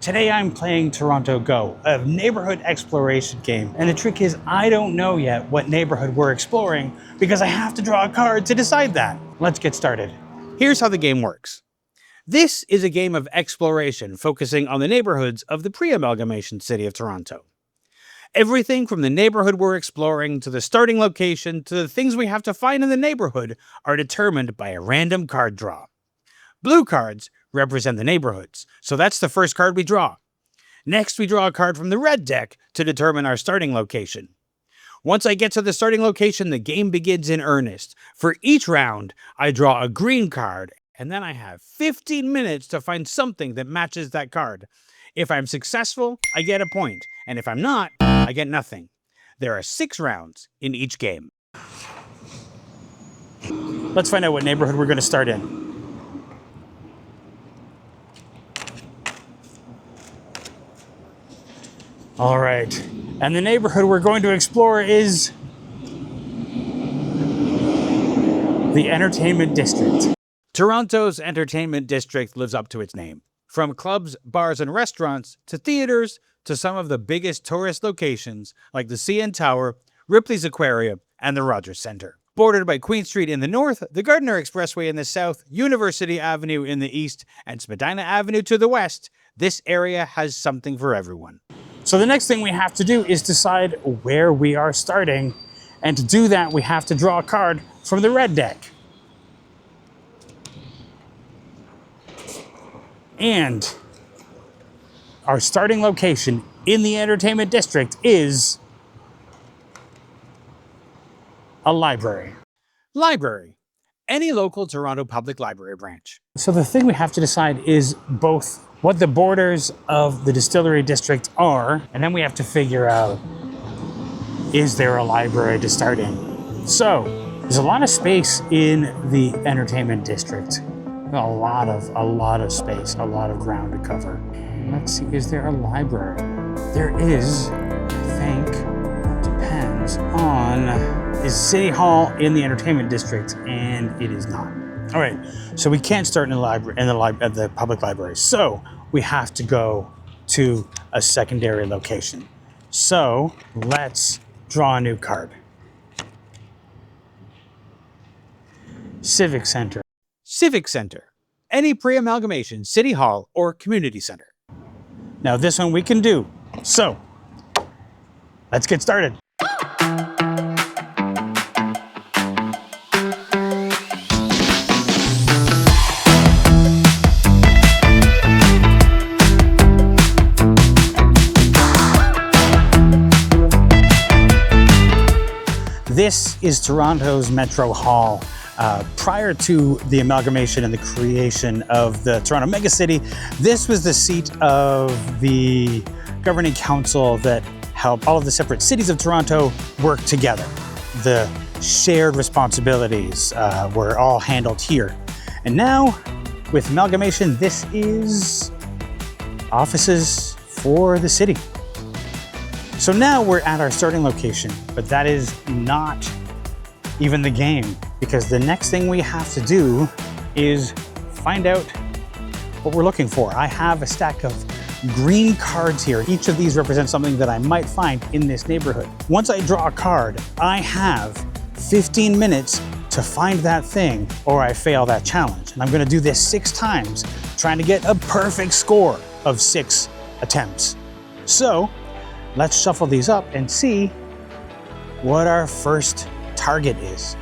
Today I'm playing Toronto Go, a neighborhood exploration game. And the trick is I don't know yet what neighborhood we're exploring because I have to draw a card to decide that. Let's get started. Here's how the game works. This is a game of exploration focusing on the neighborhoods of the pre-amalgamation city of Toronto. Everything from the neighborhood we're exploring to the starting location to the things we have to find in the neighborhood are determined by a random card draw. Blue cards represent the neighborhoods, so that's the first card we draw. Next, we draw a card from the red deck to determine our starting location. Once I get to the starting location, the game begins in earnest. For each round, I draw a green card, and then I have 15 minutes to find something that matches that card. If I'm successful, I get a point, and if I'm not, I get nothing. There are 6 rounds in each game. Let's find out what neighborhood we're going to start in. All right, and the neighborhood we're going to explore is the Entertainment District. Toronto's Entertainment District lives up to its name. From clubs, bars, and restaurants, to theaters, to some of the biggest tourist locations like the CN Tower, Ripley's Aquarium, and the Rogers Centre. Bordered by Queen Street in the north, the Gardiner Expressway in the south, University Avenue in the east, and Spadina Avenue to the west, this area has something for everyone. So the next thing we have to do is decide where we are starting. And to do that, we have to draw a card from the red deck. And our starting location in the Entertainment District is a library. Library. Any local Toronto Public Library branch. So the thing we have to decide is both what the borders of the Distillery District are, and then we have to figure out, is there a library to start in? So, there's a lot of space in the Entertainment District. A lot of space, a lot of ground to cover. Let's see, is there a library? There is, I think. Depends on, is City Hall in the Entertainment District? And it is not. All right, so we can't start in the public library. So we have to go to a secondary location. So let's draw a new card. Civic Center. Civic Center. Any pre-amalgamation city hall or community center. Now this one we can do. So let's get started. This is Toronto's Metro Hall. Prior to the amalgamation and the creation of the Toronto megacity, this was the seat of the governing council that helped all of the separate cities of Toronto work together. The shared responsibilities were all handled here. And now, with amalgamation, this is offices for the city. So now we're at our starting location, but that is not even the game, because the next thing we have to do is find out what we're looking for. I have a stack of green cards here. Each of these represents something that I might find in this neighborhood. Once I draw a card, I have 15 minutes to find that thing or I fail that challenge. And I'm gonna do this 6 times, trying to get a perfect score of 6 attempts. So, let's shuffle these up and see what our first target is.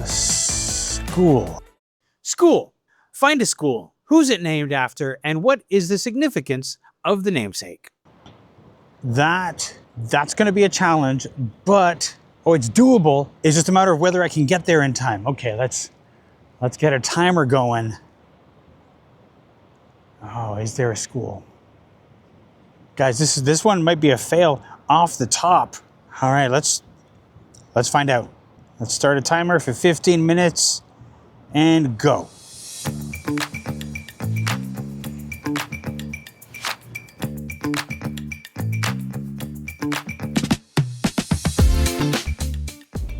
School. School. Find a school. Who's it named after and what is the significance of the namesake? That's gonna be a challenge, but, it's doable. It's just a matter of whether I can get there in time. Okay, let's get a timer going. Oh, is there a school? Guys, this one might be a fail off the top. All right, let's find out. Let's start a timer for 15 minutes and go.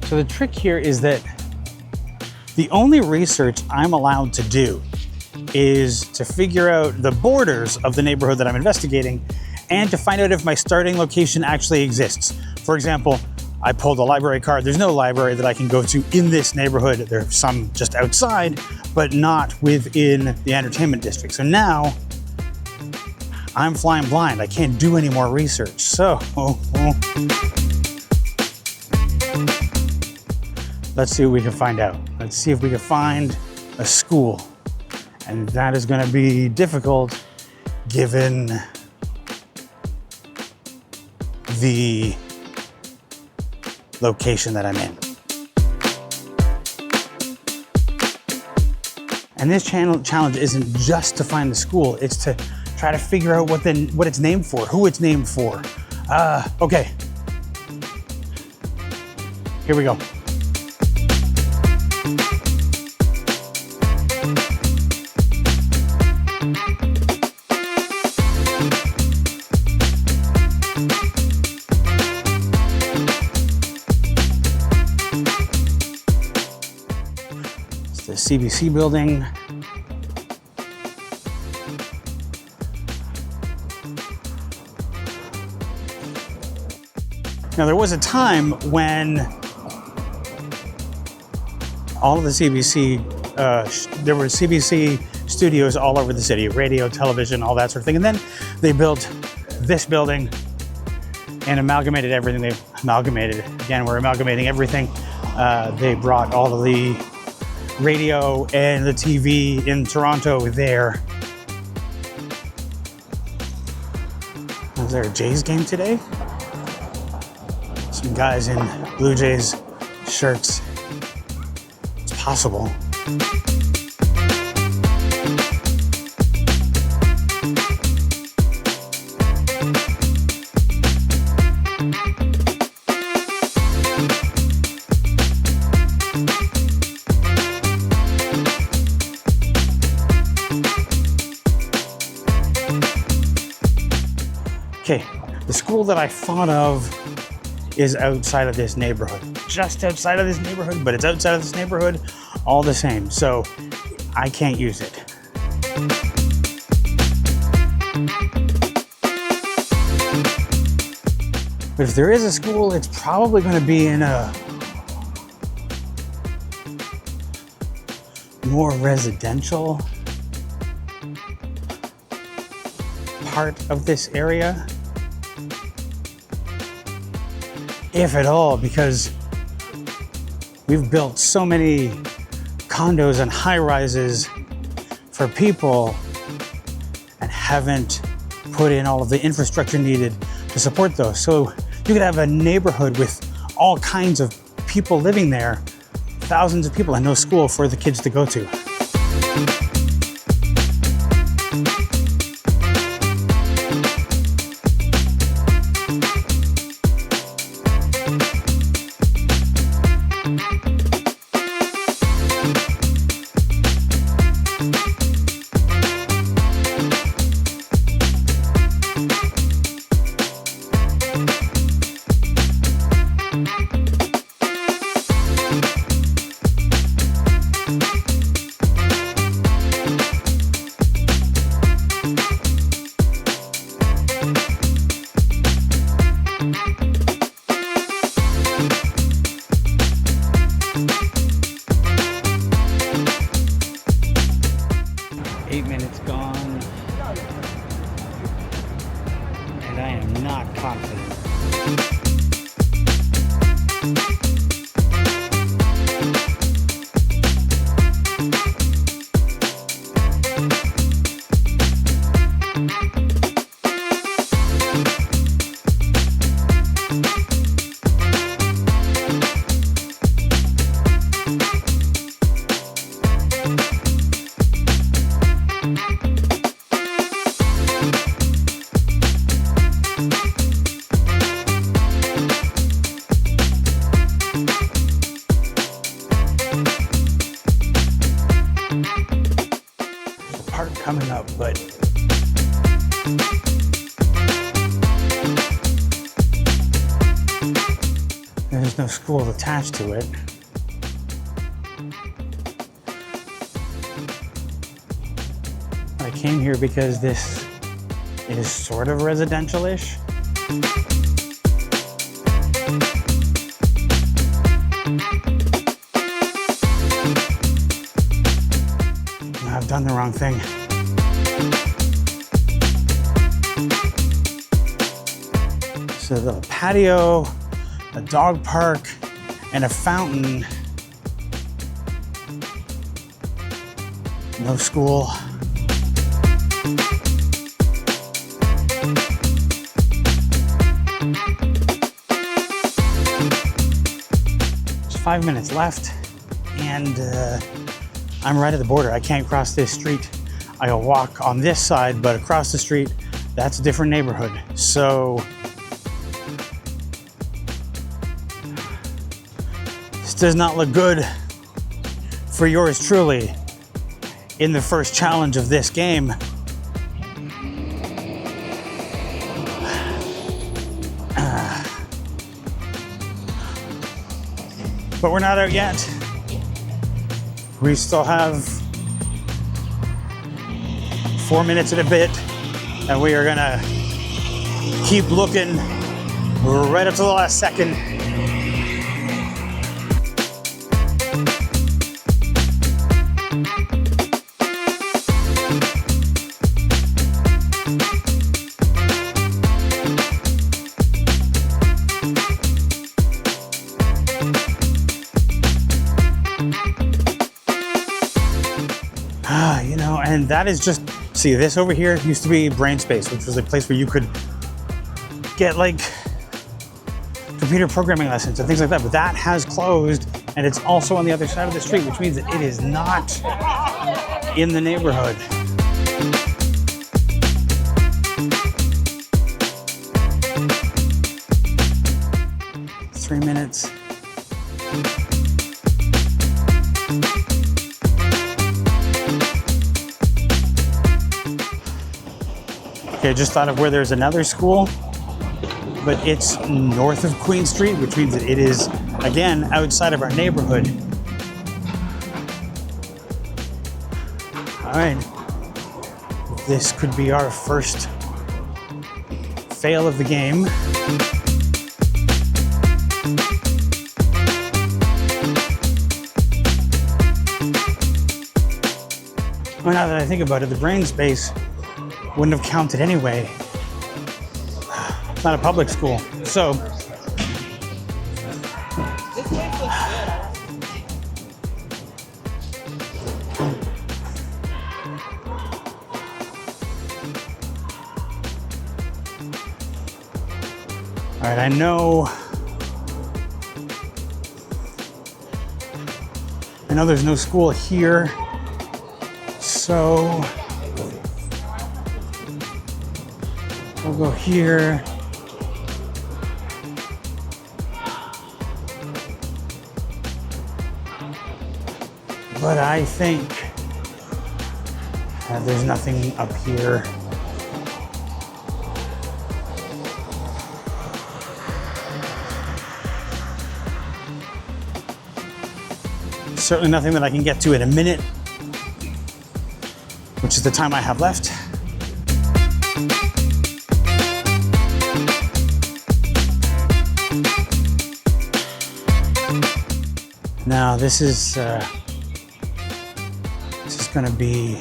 So the trick here is that The only research I'm allowed to do is to figure out the borders of the neighborhood that I'm investigating and to find out if my starting location actually exists. For example, I pulled a library card. There's no library that I can go to in this neighborhood. There are some just outside, but not within the entertainment district. So now I'm flying blind. I can't do any more research. So let's see what we can find out. Let's see if we can find a school. And that is going to be difficult given the location that I'm in. And this challenge isn't just to find the school, it's to try to figure out what it's named for, who it's named for. Okay. Here we go. The CBC building. Now there was a time when all of the CBC, there were CBC studios all over the city, radio, television, all that sort of thing. And then they built this building and amalgamated everything. They amalgamated, again, we're amalgamating everything. They brought all of the radio and the TV in Toronto there. Was there a Jays game today? Some guys in Blue Jays shirts. It's possible. Okay, the school that I thought of is outside of this neighborhood. Just outside of this neighborhood, but it's outside of this neighborhood all the same. So I can't use it. But if there is a school, it's probably going to be in a more residential part of this area. If at all, because we've built so many condos and high-rises for people and haven't put in all of the infrastructure needed to support those. So you could have a neighborhood with all kinds of people living there, thousands of people, and no school for the kids to go to. Not confident. Coming up, but there's no school attached to it. I came here because this is sort of residential-ish. I've done the wrong thing. So the patio, a dog park, and a fountain. No school. There's 5 minutes left, and I'm right at the border. I can't cross this street. I'll walk on this side, but across the street, that's a different neighborhood. So this does not look good for yours truly in the first challenge of this game. But we're not out yet. We still have 4 minutes and a bit, and we are gonna keep looking right up to the last second. You know, and that is just, see, this over here used to be Brain Space, which was a place where you could get like computer programming lessons and things like that, but that has closed, and it's also on the other side of the street, which means that it is not in the neighborhood. Three minutes. Okay, I just thought of where there's another school, but it's north of Queen Street, which means that it is, again, outside of our neighborhood. All right, this could be our first fail of the game. Well, now that I think about it, the Brain Space wouldn't have counted anyway. It's not a public school, so. All right, I know there's no school here, so we'll go here. But I think there's nothing up here. Certainly nothing that I can get to in a minute, which is the time I have left. Now this is going to be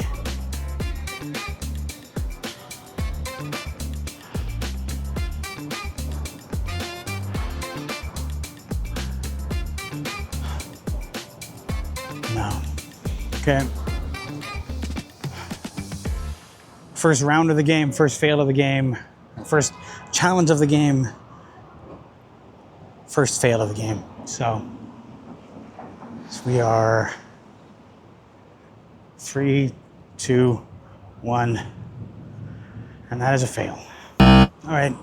no. Okay. First round of the game, first fail of the game, first challenge of the game, first fail of the game. So we are 3, 2, 1, and that is a fail. All right.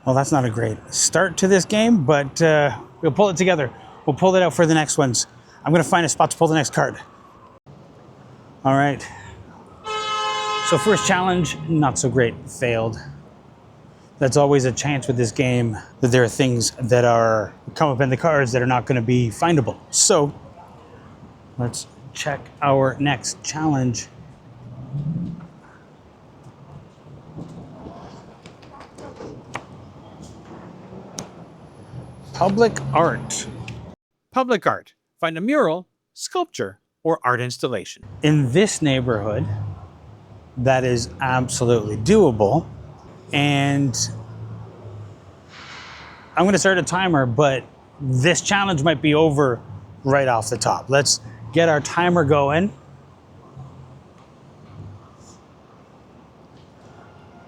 Well, that's not a great start to this game, but we'll pull it together. We'll pull it out for the next ones. I'm gonna find a spot to pull the next card. All right. So first challenge, not so great, failed. That's always a chance with this game, that there are things that come up in the cards that are not gonna be findable. So let's check our next challenge. Public art. Public art. Find a mural, sculpture, or art installation. In this neighborhood, that is absolutely doable. And I'm going to start a timer, but this challenge might be over right off the top. Let's get our timer going.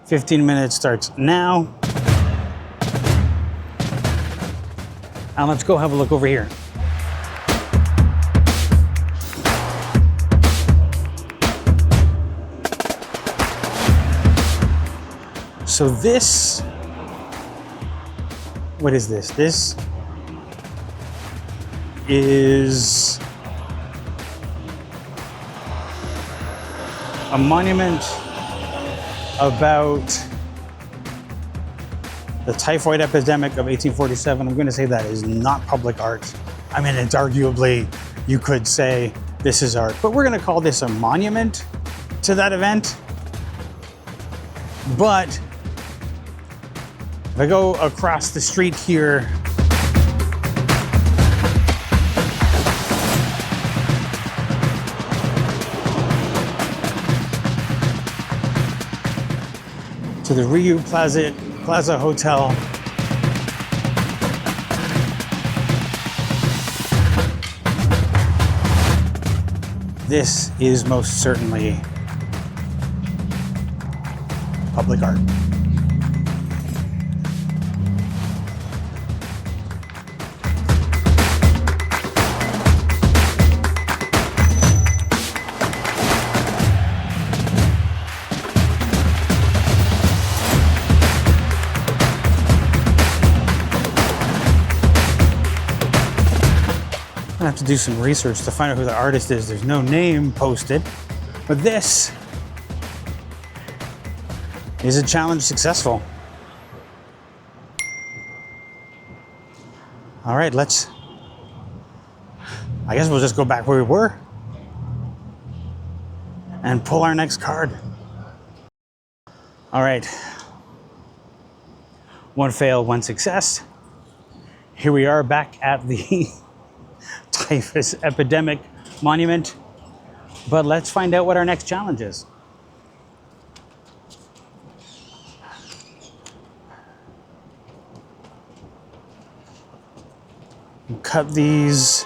15 minutes starts now. And let's go have a look over here. So this, what is this? This is a monument about the typhoid epidemic of 1847. I'm going to say that is not public art. I mean, it's arguably, you could say this is art, but we're going to call this a monument to that event. But if I go across the street here, to the Rio Plaza Hotel. This is most certainly public art. I have to do some research to find out who the artist is. There's no name posted, but this is a challenge successful. All right, I guess we'll just go back where we were and pull our next card. All right, one fail, one success. Here we are back at the typhus epidemic monument, but let's find out what our next challenge is. Cut these.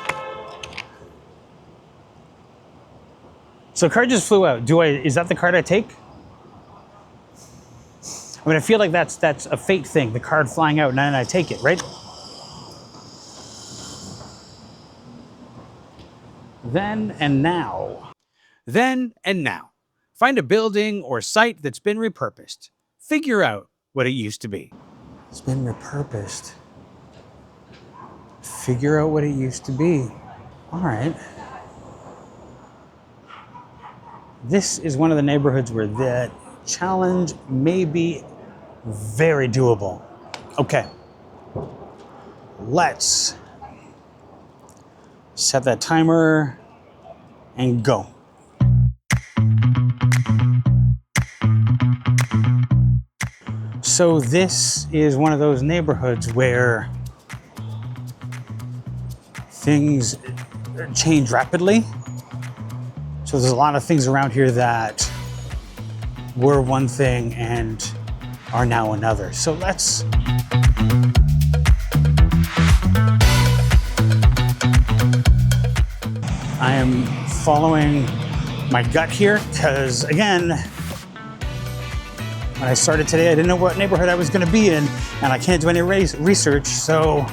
So a card just flew out. Is that the card I take? I mean, I feel like that's a fate thing, the card flying out and then I take it, right? Then and now. Then and now. Find a building or site that's been repurposed. Figure out what it used to be. It's been repurposed. Figure out what it used to be. All right. This is one of the neighborhoods where that challenge may be very doable. Okay. Let's set that timer and go. So this is one of those neighborhoods where things change rapidly. So there's a lot of things around here that were one thing and are now another. So let's I am following my gut here because, again, when I started today, I didn't know what neighborhood I was going to be in, and I can't do any research, so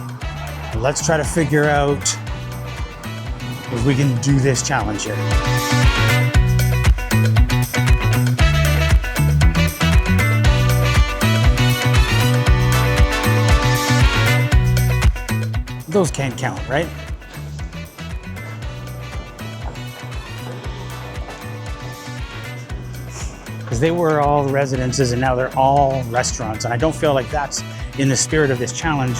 let's try to figure out if we can do this challenge here. Those can't count, right? Because they were all residences and now they're all restaurants. And I don't feel like that's in the spirit of this challenge.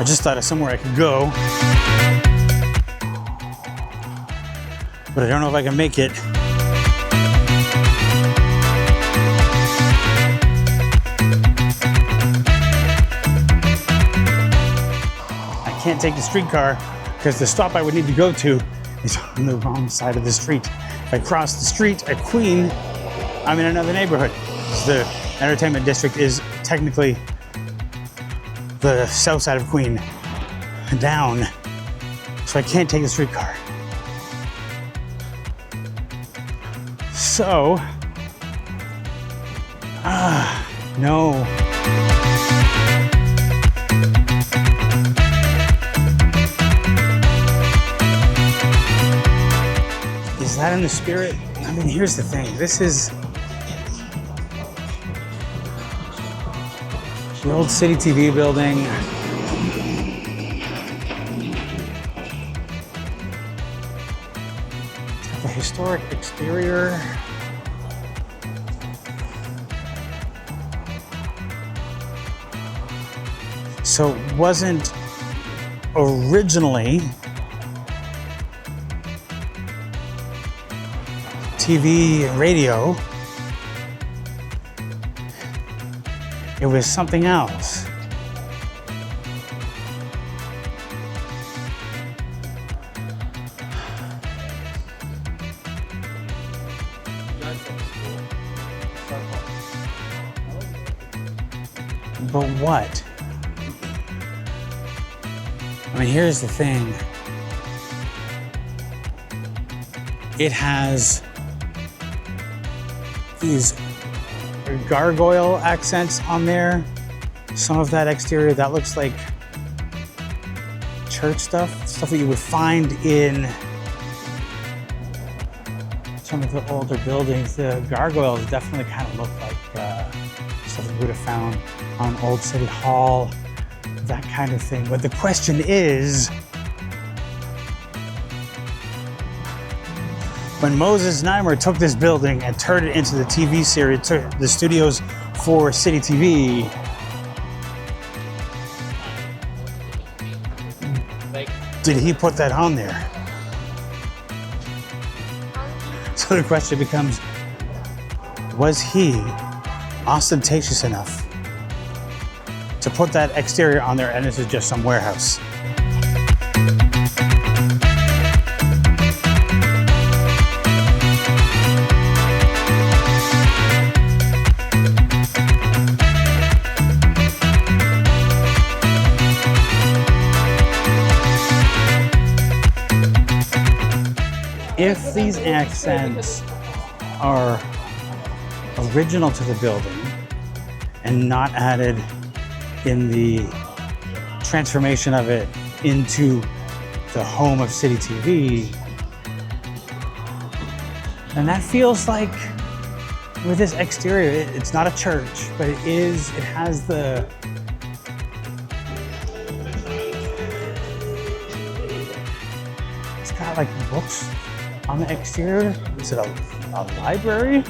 I just thought of somewhere I could go, but I don't know if I can make it. I can't take the streetcar because the stop I would need to go to is on the wrong side of the street. If I cross the street at Queen, I'm in another neighborhood. The entertainment district is technically the south side of Queen down, so I can't take the streetcar. So, no. Is that in the spirit? I mean, here's the thing. This is the old City TV building. It's got the historic exterior. So it wasn't originally TV and radio. It was something else. But what? I mean, here's the thing. It has these gargoyle accents on there. Some of that exterior, that looks like church stuff that you would find in some of the older buildings. The gargoyles definitely kind of look like stuff we would have found on Old City Hall, that kind of thing. But the question is, when Moses Znaimer took this building and turned it into the TV series, took the studios for City TV, did he put that on there? So the question becomes, was he ostentatious enough to put that exterior on there and this is just some warehouse? If these accents are original to the building and not added in the transformation of it into the home of City TV, then that feels like, with this exterior, it's not a church, but it has the, it's got like books on the exterior. Is it a library?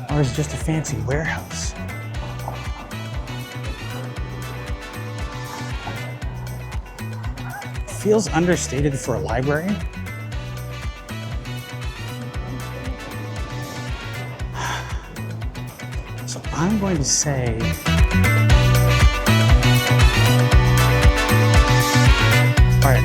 Or is it just a fancy warehouse? Feels understated for a library. So I'm going to say, all right.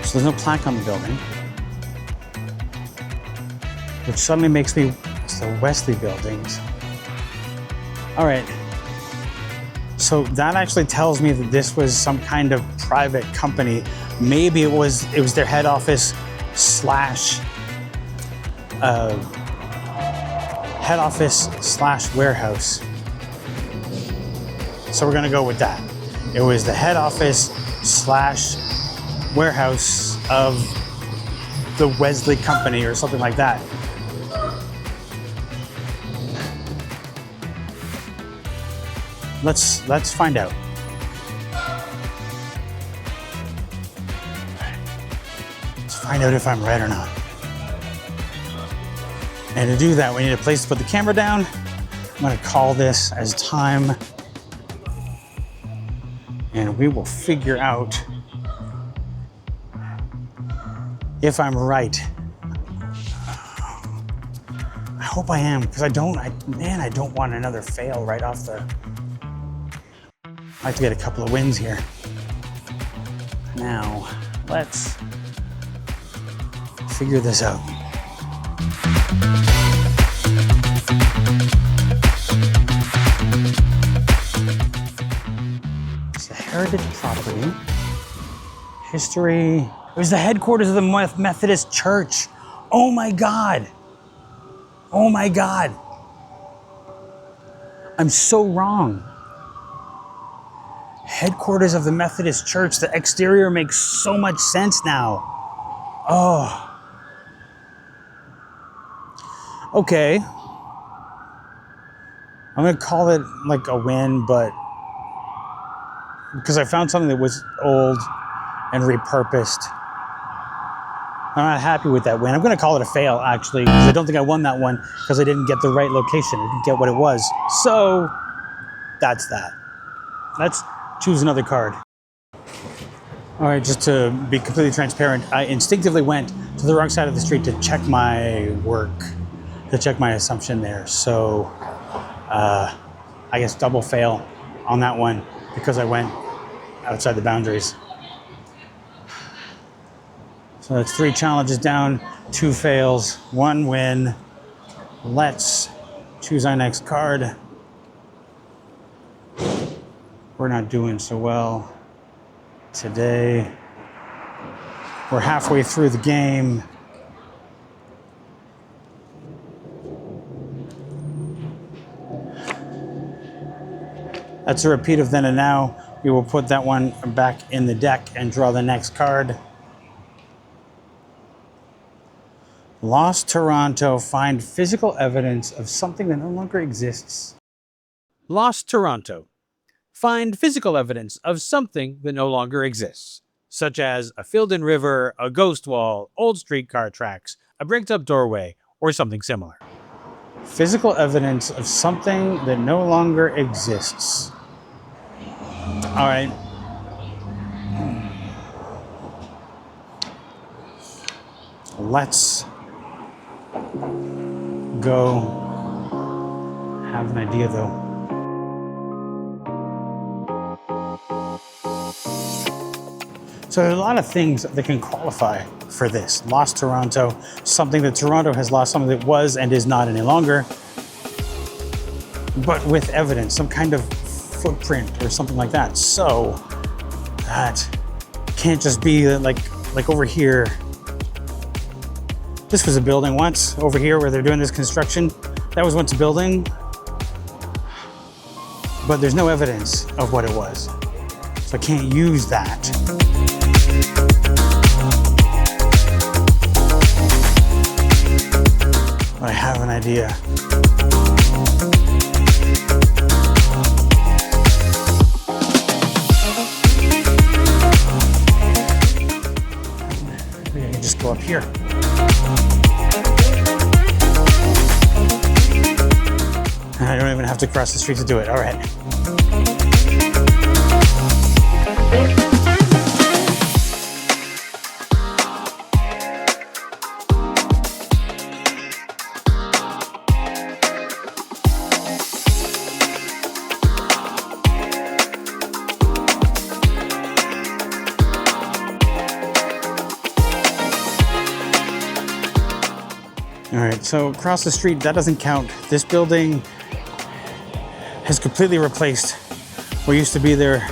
So there's no plaque on the building, which suddenly makes me, it's the Wesley buildings. All right. So that actually tells me that this was some kind of private company. Maybe it was their head office slash warehouse. So we're gonna go with that. It was the head office slash warehouse of the Wesley company or something like that. Let's find out. Let's find out if I'm right or not. And to do that, we need a place to put the camera down. I'm gonna call this as time, and we will figure out if I'm right. I hope I am, because I don't want another fail right off the... I like to get a couple of wins here. Now, let's figure this out. It's a heritage property. History. It was the headquarters of the Methodist Church. Oh my God. Oh my God. I'm so wrong. Headquarters of the Methodist Church. The exterior makes so much sense now. Oh. Okay. I'm gonna call it like a win, but because I found something that was old and repurposed. I'm not happy with that win. I'm gonna call it a fail, actually, because I don't think I won that one because I didn't get the right location. I didn't get what it was. So that's that. Let's choose another card. All right, just to be completely transparent, I instinctively went to the wrong side of the street to check my work, to check my assumption there. So I guess double fail on that one because I went outside the boundaries. So that's 3 challenges down, 2 fails, 1 win. Let's choose our next card. We're not doing so well today. We're halfway through the game. That's a repeat of then and now. We will put that one back in the deck and draw the next card. Lost Toronto, find physical evidence of something that no longer exists. Lost Toronto. Find physical evidence of something that no longer exists, such as a filled-in river, a ghost wall, old streetcar tracks, a bricked-up doorway, or something similar. Physical evidence of something that no longer exists. All right. Let's go. Have an idea though. So there's a lot of things that can qualify for this. Lost Toronto, something that Toronto has lost, something that was and is not any longer, but with evidence, some kind of footprint or something like that. So that can't just be like over here. This was a building once over here where they're doing this construction. That was once a building, but there's no evidence of what it was. So I can't use that. But I have an idea. Maybe I can just go up here. I don't even have to cross the street to do it. All right. All right, so across the street, that doesn't count. This building has completely replaced what used to be there.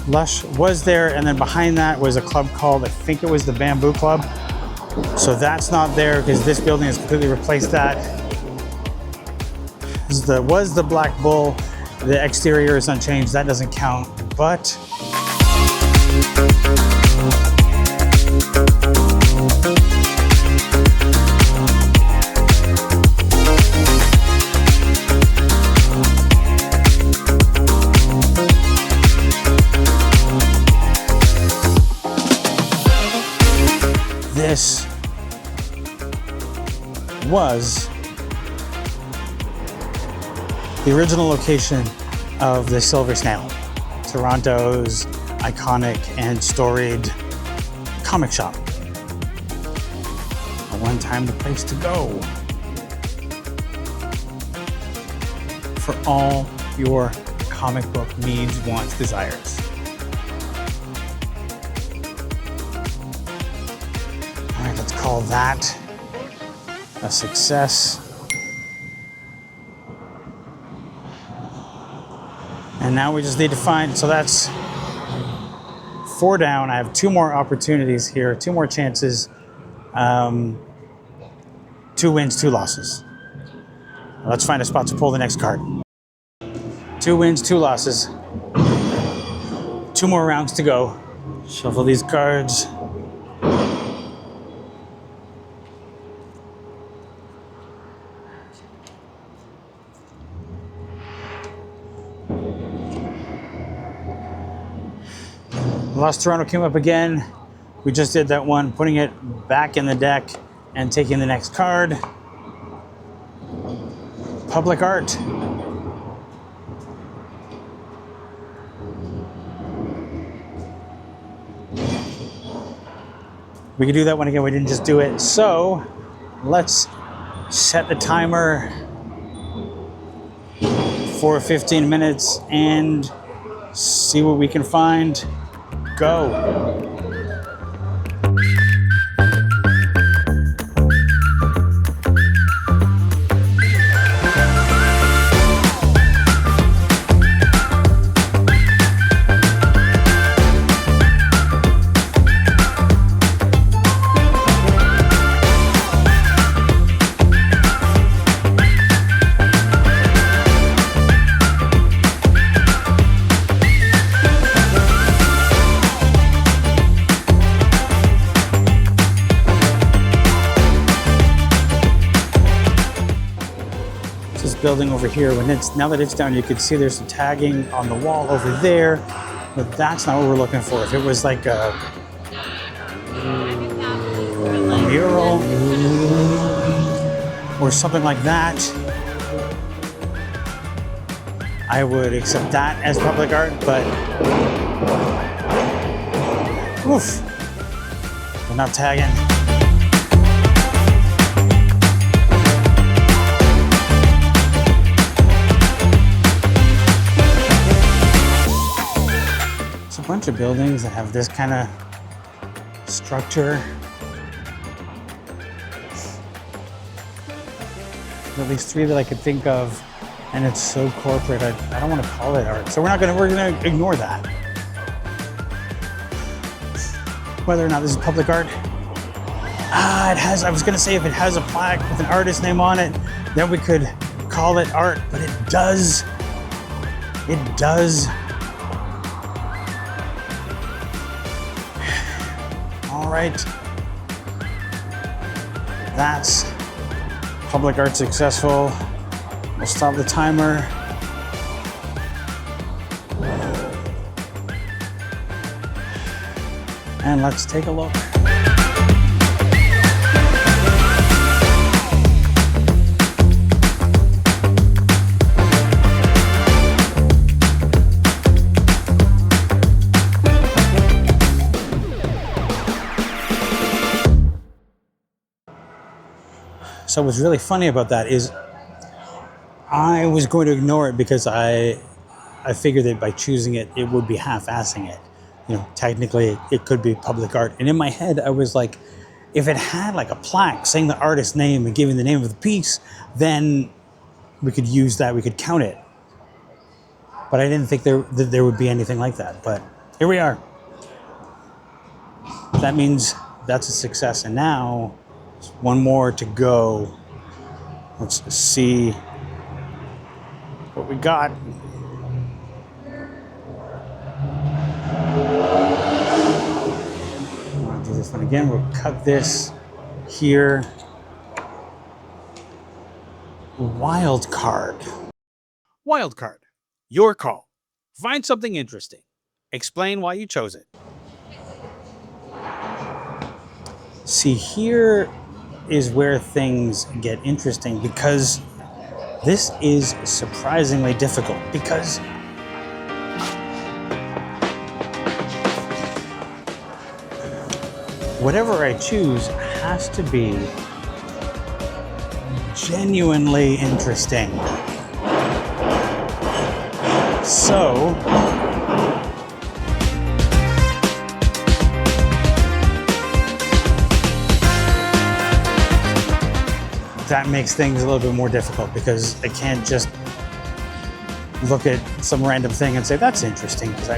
Lush was there, and then behind that was a club called, I think it was the Bamboo Club. So that's not there because this building has completely replaced that. This was the Black Bull. The exterior is unchanged, that doesn't count, but was the original location of the Silver Snail, Toronto's iconic and storied comic shop. At one time, the place to go for all your comic book needs, wants, desires. All right, let's call that a success. And now we just need to find, so that's 4 down. I have 2 more opportunities here, 2 more chances. 2 wins, 2 losses. Let's find a spot to pull the next card. 2 wins, 2 losses. 2 more rounds to go. Shuffle these cards. Lost Toronto came up again. We just did that one, putting it back in the deck and taking the next card. Public art. We could do that one again, we didn't just do it. So let's set the timer for 15 minutes and see what we can find. Go. Building over here, now that it's down, you can see there's some tagging on the wall over there, but that's not what we're looking for. If it was like a mural or something like that, I would accept that as public art, but oof, we're not tagging. Bunch of buildings that have this kind of structure. At least 3 that I could think of, and it's so corporate. I don't want to call it art, so we're gonna ignore that. Whether or not this is public art, it has. I was gonna say if it has a plaque with an artist name on it, then we could call it art, but it does. It does. All right, that's public art successful. We'll stop the timer. And let's take a look. So what's really funny about that is I was going to ignore it because I figured that by choosing it, it would be half-assing it. You know, technically it could be public art. And in my head, I was like, if it had like a plaque saying the artist's name and giving the name of the piece, then we could use that, we could count it. But I didn't think there would be anything like that. But here we are. That means that's a success. And now, 1 more to go. Let's see what we got. I'll do this one again. We'll cut this here. Wildcard. Wildcard. Your call. Find something interesting. Explain why you chose it. See here, is where things get interesting, because this is surprisingly difficult, because whatever I choose has to be genuinely interesting. So, that makes things a little bit more difficult, because I can't just look at some random thing and say, that's interesting, because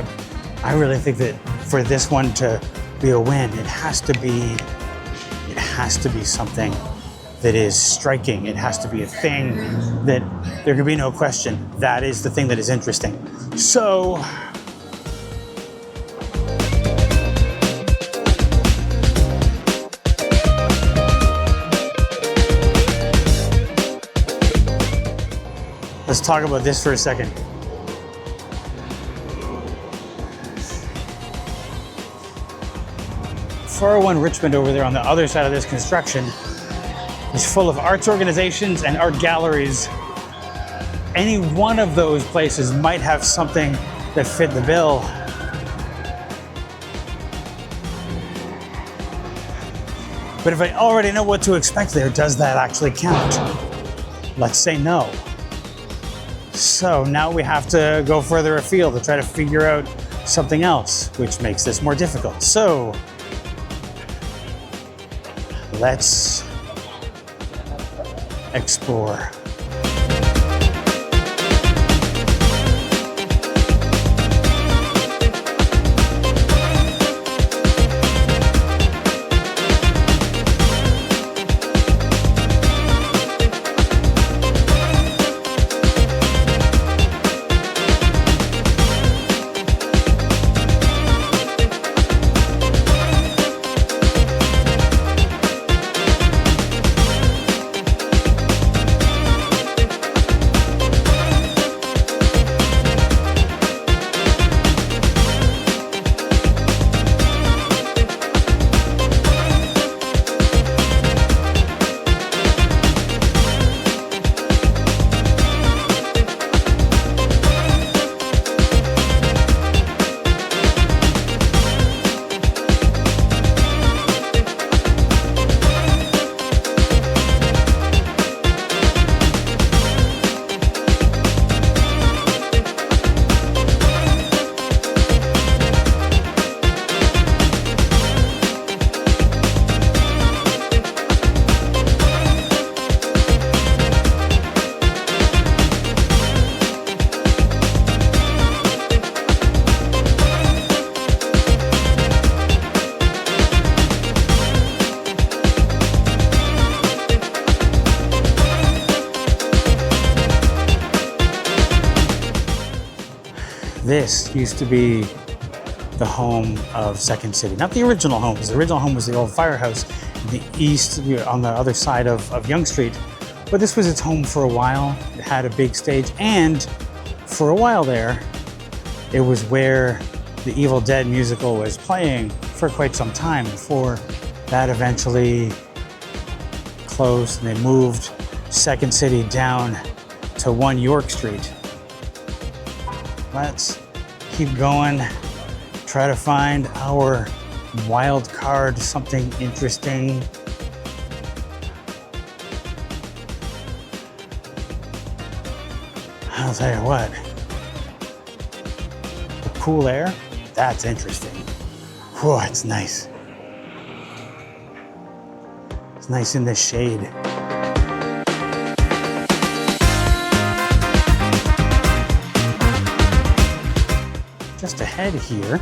I really think that for this one to be a win, it has to be something that is striking. It has to be a thing that there can be no question. That is the thing that is interesting. So, let's talk about this for a second. 401 Richmond over there on the other side of this construction is full of arts organizations and art galleries. Any one of those places might have something that fit the bill. But if I already know what to expect there, does that actually count? Let's say no. So now we have to go further afield to try to figure out something else, which makes this more difficult. So let's explore. This used to be the home of Second City. Not the original home, because the original home was the old firehouse in the east, on the other side of Yonge Street. But this was its home for a while. It had a big stage, and for a while there, it was where the Evil Dead musical was playing for quite some time before that eventually closed and they moved Second City down to 1 York Street. Let's keep going, try to find our wild card, something interesting. I'll tell you what, the cool air, that's interesting. Whoa, it's nice. It's nice in the shade. Just ahead here,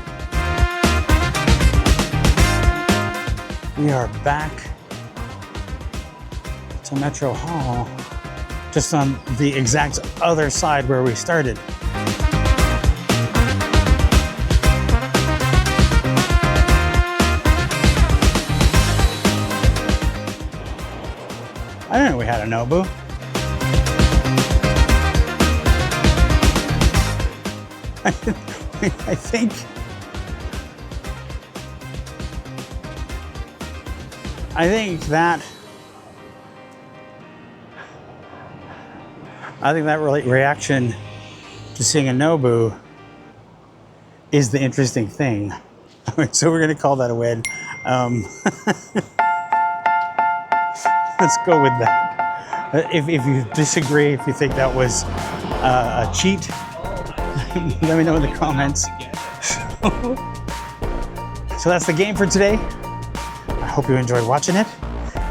we are back to Metro Hall, just on the exact other side where we started. I didn't know we had a Nobu. I think that I think that reaction to seeing a Nobu is the interesting thing. So we're gonna call that a win. Let's go with that. If you disagree, if you think that was a cheat, let me know in the comments. So that's the game for today. I hope you enjoyed watching it.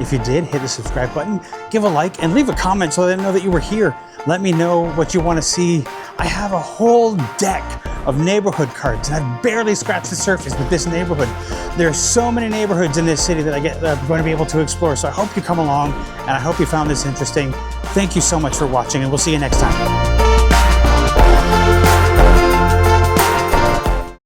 If you did, hit the subscribe button, give a like, and leave a comment so they know that you were here. Let me know what you want to see. I have a whole deck of neighborhood cards, and I've barely scratched the surface with this neighborhood. There are so many neighborhoods in this city that I'm going to be able to explore, so I hope you come along, and I hope you found this interesting. Thank you so much for watching, and we'll see you next time.